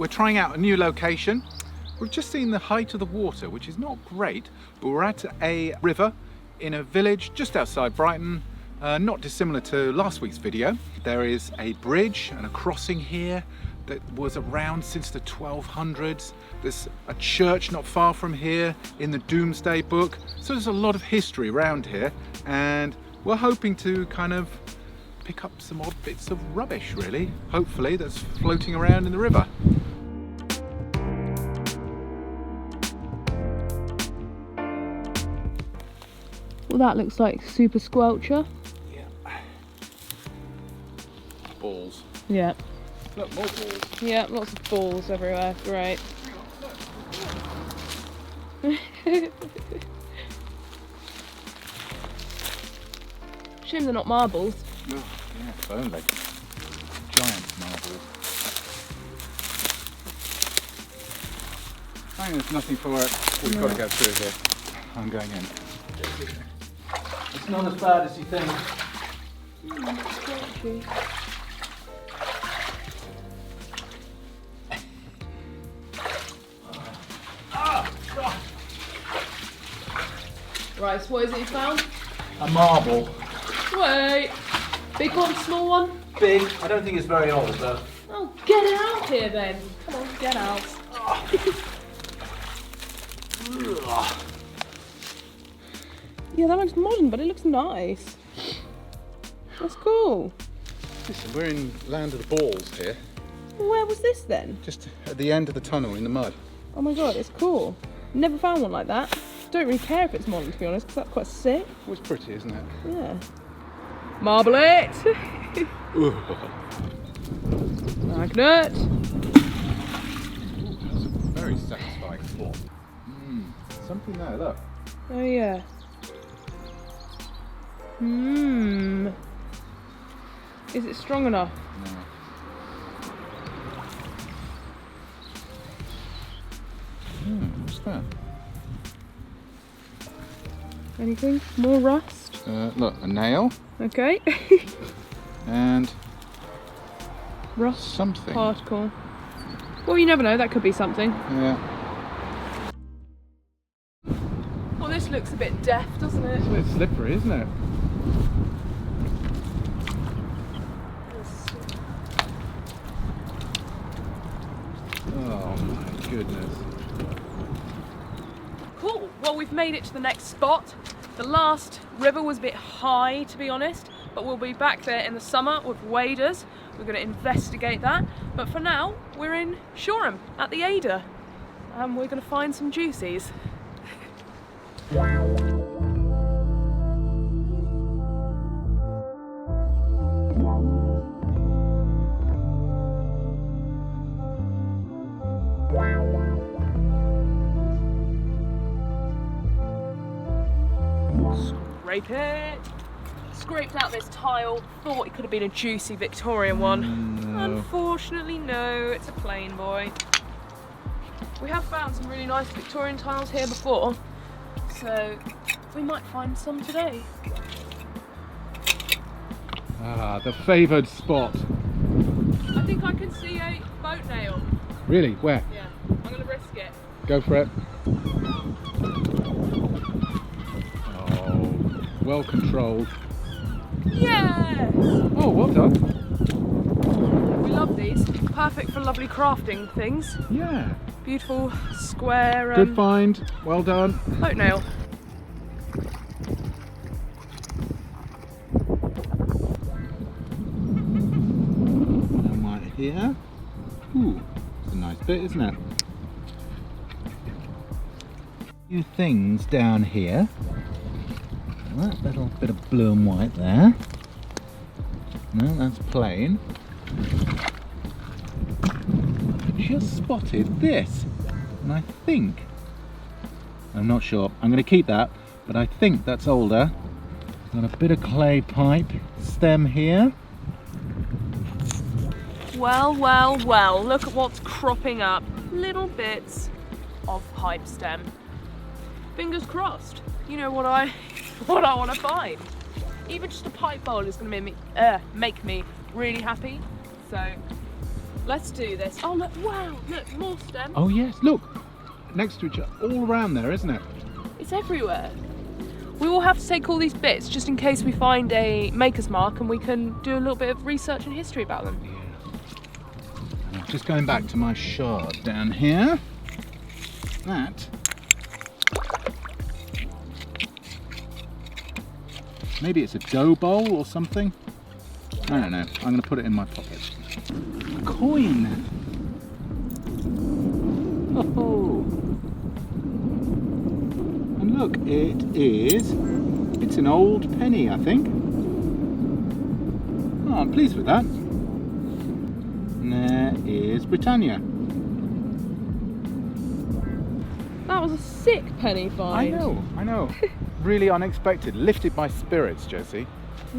trying out a new location. We've just seen the height of the water, which is not great, but we're at a river in a village just outside Brighton, not dissimilar to last week's video. There is a bridge and a crossing here that was around since the 1200s. There's a church not far from here in the Domesday Book. So there's a lot of history around here, and we're hoping to kind of pick up some odd bits of rubbish, really, hopefully, that's floating around in the river. Well, that looks like super squelcher. Yeah. Balls. Yeah. Look, more balls. Yeah, lots of balls everywhere. Great. Shame they're not marbles. Oh, yeah, if only. Giant marbles. I think there's nothing for it. We've got to go through here. I'm going in. It's not as bad as you think. Right, so what is it you found? A marble. Wait. Big one, small one? Big. I don't think it's very old, but... Oh, get it out here then. Come on, get out. Yeah, that looks modern, but it looks nice. That's cool. Listen, we're in land of the balls here. Where was this then? Just at the end of the tunnel in the mud. Oh my god, it's cool. Never found one like that. Don't really care if it's modern, to be honest, because that's quite sick. Well, it's pretty, isn't it? Yeah. Marble it! Magnet! Ooh, that's a very satisfying spot. Something there, look. Oh yeah. Is it strong enough? No. What's that? Anything? More rust? Look, a nail. Okay. And Rust something. particle. Well, you never know, that could be something. Yeah. Well, this looks a bit deft, doesn't it? It's a bit slippery, isn't it? Oh my goodness. Cool. Well, we've made it to the next spot. The last river was a bit high, to be honest, but we'll be back there in the summer with waders. We're going to investigate that. But for now, we're in Shoreham at the Ada, and we're going to find some juicies. Scrape it! Scraped out this tile, thought it could have been a juicy Victorian one. No. Unfortunately, no, it's a plain boy. We have found some really nice Victorian tiles here before, so we might find some today. Ah, the favoured spot. I think I can see a boat nail. Really? Where? Yeah, I'm going to risk it. Go for it. Oh, well controlled. Yes! Oh, well done. We love these. Perfect for lovely crafting things. Yeah. Beautiful square Good find. Well done. boat nail. And right here. Ooh, it's a nice bit, isn't it? A few things down here. That little bit of blue and white there. No, that's plain. Just spotted this, and I think, I'm not sure, I'm going to keep that, but I think that's older. Got a bit of clay pipe stem here. Well, well, well, look at what's cropping up. Little bits of pipe stem. Fingers crossed. You know what I want to find. Even just a pipe bowl is going to make me really happy. So let's do this. Oh look, wow, look, more stems. Oh yes, look, next to each other, all around there, isn't it? It's everywhere. We will have to take all these bits just in case we find a maker's mark and we can do a little bit of research and history about them. Yeah. And I'm just going back to my sherd down here. That maybe it's a dough bowl or something. I don't know. I'm going to put it in my pocket. A coin. Oh. And look, it's an old penny, I think. Oh, I'm pleased with that. And there is Britannia. That was a sick penny find. I know. Really unexpected. Lifted my spirits, Josie.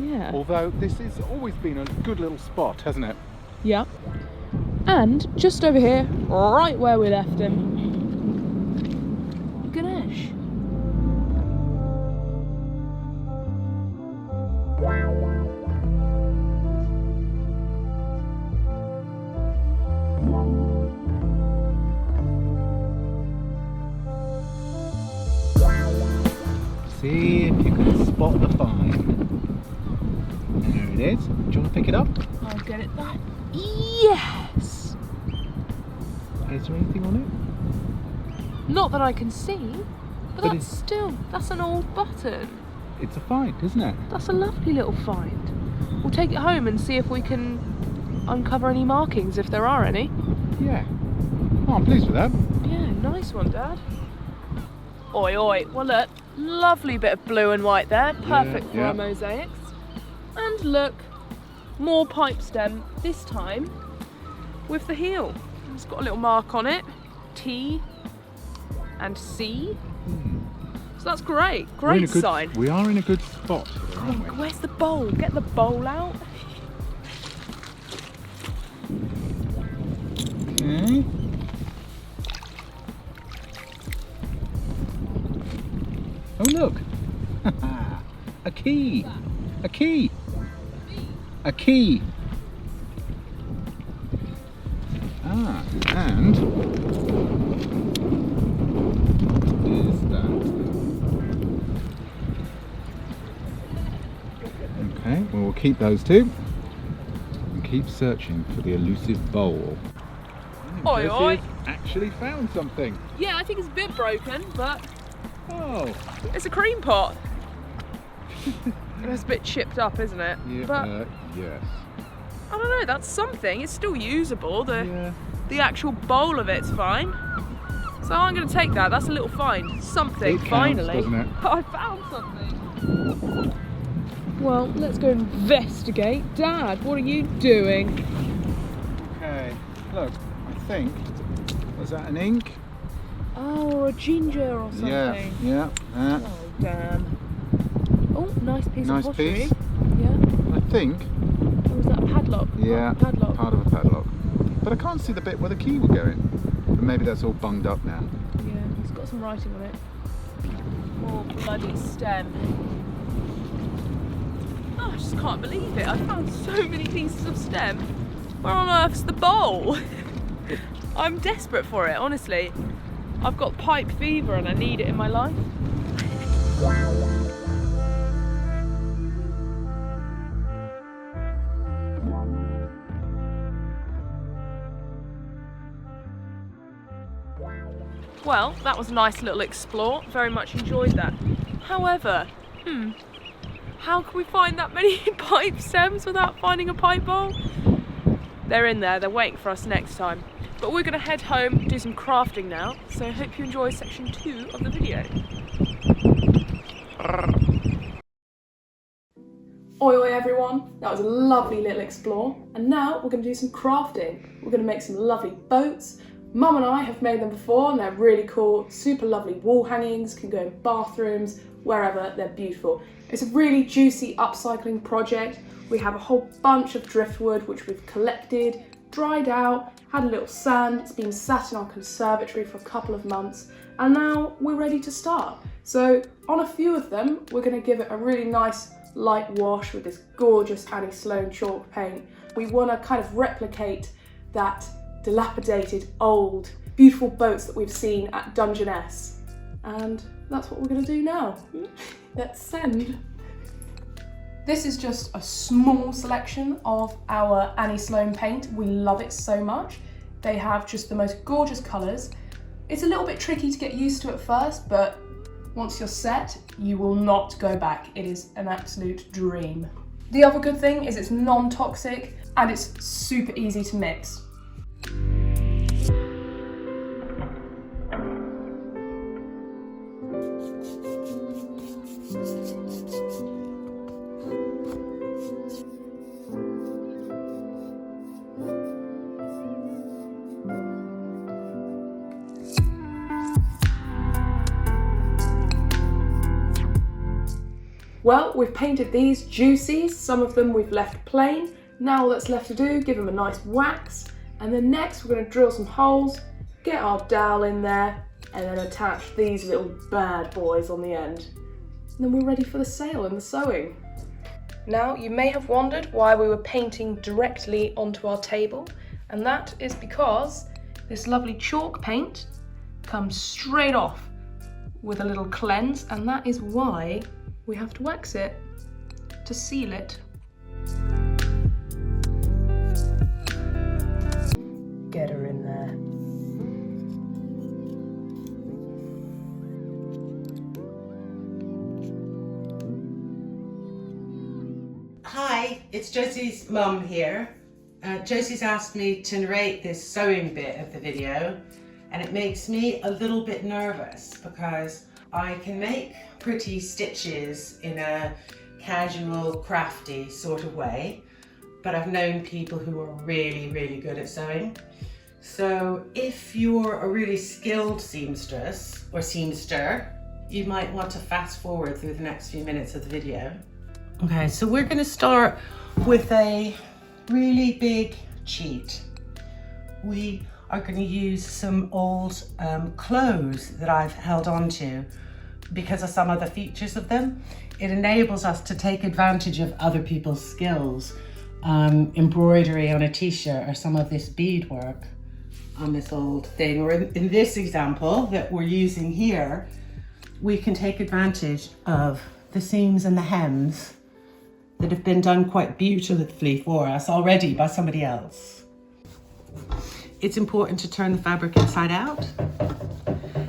Yeah. Although this has always been a good little spot, hasn't it? Yeah. And just over here, right where we left him, Ganesh. See if you can spot the find. There it is. Do you want to pick it up? I'll get it back. Yes! Is there anything on it? Not that I can see, but it's that's an old button. It's a find, isn't it? That's a lovely little find. We'll take it home and see if we can uncover any markings, if there are any. Yeah. Oh, I'm pleased with that. Yeah, nice one, Dad. Oi, oi. Well, look, lovely bit of blue and white there. Perfect for our mosaics. And look, more pipe stem, this time with the heel. It's got a little mark on it, T and C. So that's great, great sign. We are in a good spot here, aren't we? Where's the bowl? Get the bowl out. Okay. Oh look, a key, a key, a key. Ah, and what is that? Okay, well we'll keep those two and keep searching for the elusive bowl. Oi, oi. Actually found something. Yeah, I think it's a bit broken, but Oh. it's a cream pot. It's a bit chipped up, isn't it? Yeah, but yes. I don't know, that's something. It's still usable. The actual bowl of it's fine. So I'm going to take that. That's a little find. Something, It counts, finally. doesn't it? I found something. Well, let's go investigate. Dad, what are you doing? Okay, look, I think, was that an ink? Oh, or a ginger or something. Yeah, that. Oh, damn. Oh, nice piece Nice of pottery. piece. Yeah. I think. Oh, was that a padlock? Yeah, Oh, padlock. part of a padlock. But I can't see the bit where the key will go in. But maybe that's all bunged up now. Yeah, it's got some writing on it. More bloody stem. Oh, I just can't believe it. I found so many pieces of stem. Where on earth's the bowl? I'm desperate for it, honestly. I've got pipe fever and I need it in my life. Well, that was a nice little explore. Very much enjoyed that. However, how can we find that many pipe stems without finding a pipe bowl? They're in there, they're waiting for us next time. But we're going to head home, do some crafting now, so I hope you enjoy section 2 of the video. Oi oi everyone, that was a lovely little explore, and now we're going to do some crafting. We're going to make some lovely boats. Mum and I have made them before and they're really cool, super lovely wall hangings, can go in bathrooms, wherever, they're beautiful. It's a really juicy upcycling project. We have a whole bunch of driftwood which we've collected, dried out, had a little sand, it's been sat in our conservatory for a couple of months, and now we're ready to start. So on a few of them, we're going to give it a really nice light wash with this gorgeous Annie Sloan chalk paint. We want to kind of replicate that dilapidated, old, beautiful boats that we've seen at Dungeness. And that's what we're going to do now. Let's send. This is just a small selection of our Annie Sloan paint. We love it so much. They have just the most gorgeous colours. It's a little bit tricky to get used to at first, but once you're set, you will not go back. It is an absolute dream. The other good thing is it's non-toxic and it's super easy to mix. Well, we've painted these juicies, some of them we've left plain. Now all that's left to do, give them a nice wax, and then next we're going to drill some holes, get our dowel in there, and then attach these little bad boys on the end. And then we're ready for the sail and the sewing. Now you may have wondered why we were painting directly onto our table, and that is because this lovely chalk paint comes straight off with a little cleanse, and that is why we have to wax it to seal it. Get her in there. Hi, it's Josie's mum here. Josie's asked me to narrate this sewing bit of the video, and it makes me a little bit nervous because I can make pretty stitches in a casual, crafty sort of way, but I've known people who are really, really good at sewing. So if you're a really skilled seamstress or seamster, you might want to fast forward through the next few minutes of the video. Okay, so we're going to start with a really big cheat. We are going to use some old clothes that I've held on to because of some of the features of them. It enables us to take advantage of other people's skills. Embroidery on a t-shirt or some of this beadwork on this old thing, or in this example that we're using here, we can take advantage of the seams and the hems that have been done quite beautifully for us already by somebody else. It's important to turn the fabric inside out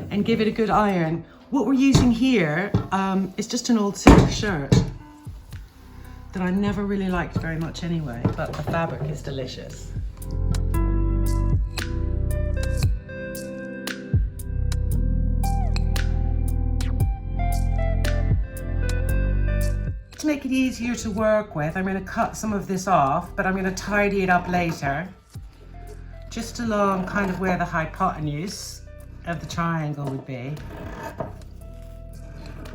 and give it a good iron. What we're using here is just an old silk shirt that I never really liked very much anyway, but the fabric is delicious. To make it easier to work with, I'm going to cut some of this off, but I'm going to tidy it up later, just along kind of where the hypotenuse of the triangle would be.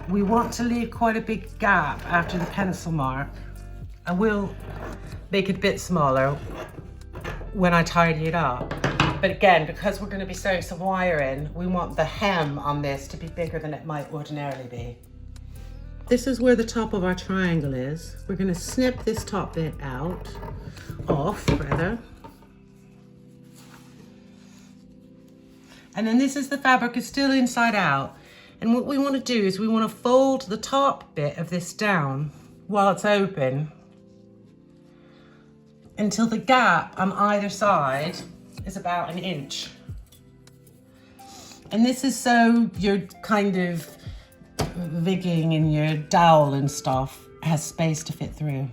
We want to leave quite a big gap after the pencil mark. I will make it a bit smaller when I tidy it up. But again, because we're going to be sewing some wire in, we want the hem on this to be bigger than it might ordinarily be. This is where the top of our triangle is. We're going to snip this top bit off. And then this is the fabric, is still inside out. And what we want to do is we want to fold the top bit of this down while it's open until the gap on either side is about 1 inch. And this is so your kind of vigging and your dowel and stuff has space to fit through.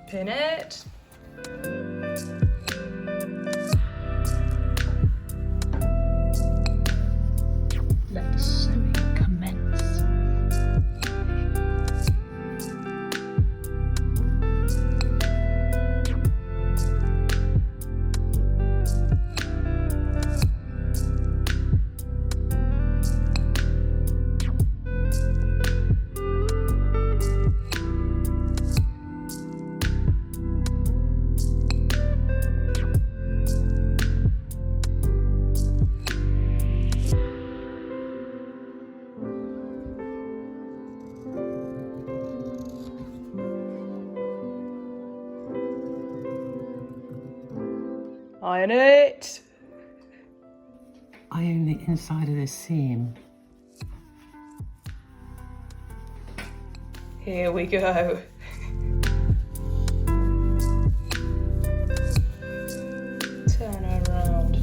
Pin it. Let the sewing commence. Iron it. Iron the inside of this seam. Here we go. Turn around.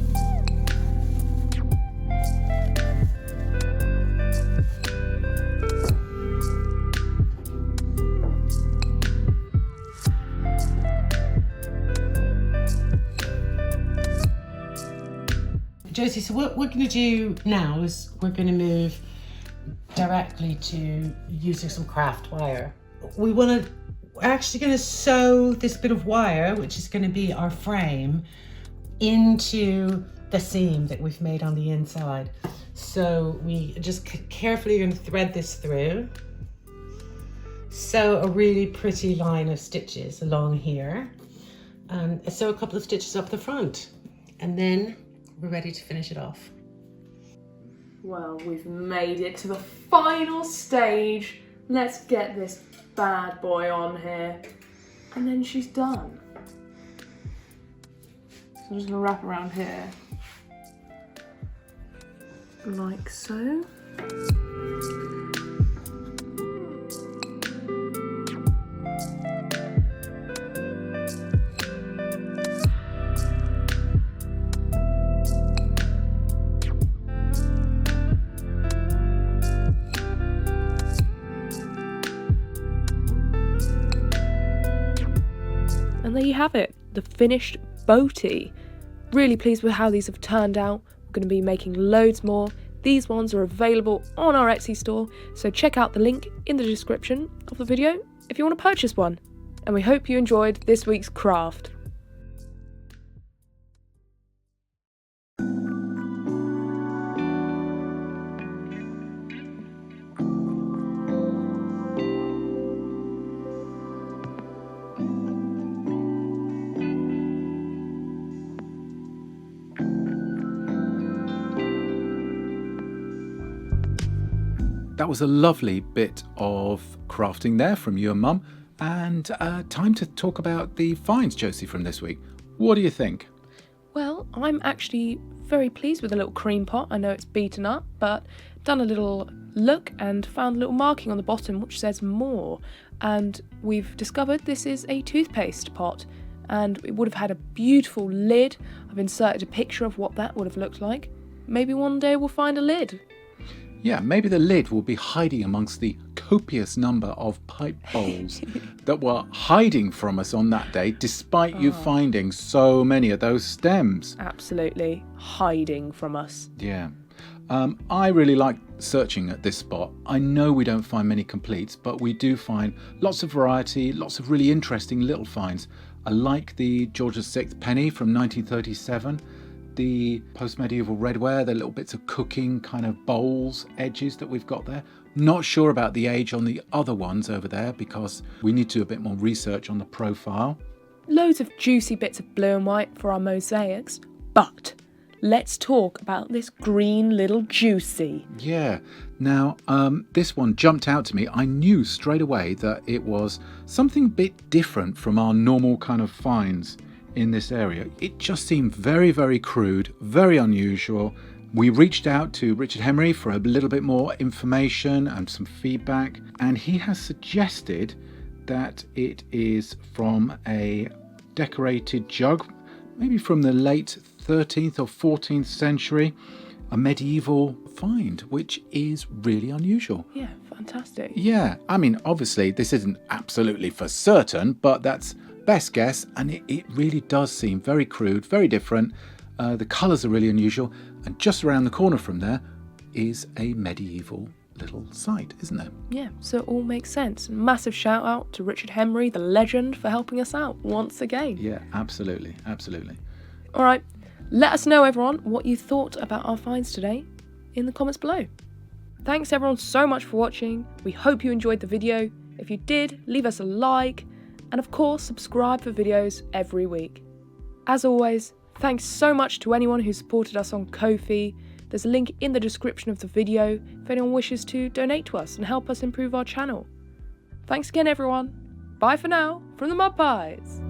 Josie, so what we're going to do now is we're going to move directly to using some craft wire. We're actually going to sew this bit of wire, which is going to be our frame, into the seam that we've made on the inside. So we just carefully going to thread this through. Sew a really pretty line of stitches along here, and sew a couple of stitches up the front, and then we're ready to finish it off. Well, we've made it to the final stage. Let's get this bad boy on here. And then she's done. So I'm just gonna wrap around here. Like so. And there you have it, the finished boaty. Really pleased with how these have turned out. We're going to be making loads more. These ones are available on our Etsy store, so check out the link in the description of the video if you want to purchase one. And we hope you enjoyed this week's craft. That was a lovely bit of crafting there from you and Mum. And time to talk about the finds, Josie, from this week. What do you think? Well, I'm actually very pleased with the little cream pot. I know it's beaten up, but done a little look and found a little marking on the bottom which says more. And we've discovered this is a toothpaste pot, and it would have had a beautiful lid. I've inserted a picture of what that would have looked like. Maybe one day we'll find a lid. Yeah, maybe the lid will be hiding amongst the copious number of pipe bowls that were hiding from us on that day, despite you finding so many of those stems. Absolutely hiding from us. Yeah. I really like searching at this spot. I know we don't find many completes, but we do find lots of variety, lots of really interesting little finds. I like the George VI penny from 1937. The post-medieval redware, the little bits of cooking kind of bowls, edges that we've got there. Not sure about the age on the other ones over there because we need to do a bit more research on the profile. Loads of juicy bits of blue and white for our mosaics, but let's talk about this green little juicy. Yeah, now this one jumped out to me. I knew straight away that it was something a bit different from our normal kind of finds in this area. It just seemed very, very crude, very unusual. We reached out to Richard Hemery for a little bit more information and some feedback, and he has suggested that it is from a decorated jug, maybe from the late 13th or 14th century, a medieval find, which is really unusual. Yeah, fantastic. Yeah, I mean, obviously this isn't absolutely for certain, but that's best guess, and it really does seem very crude, very different. The colours are really unusual, and just around the corner from there is a medieval little site, isn't there? Yeah, so it all makes sense. Massive shout out to Richard Hemery, the legend, for helping us out once again. Yeah, absolutely, absolutely. All right, let us know, everyone, what you thought about our finds today in the comments below. Thanks everyone so much for watching. We hope you enjoyed the video. If you did, leave us a like, and of course subscribe for videos every week. As always, thanks so much to anyone who supported us on Ko-fi. There's a link in the description of the video if anyone wishes to donate to us and help us improve our channel. Thanks again everyone. Bye for now from the Mudpies.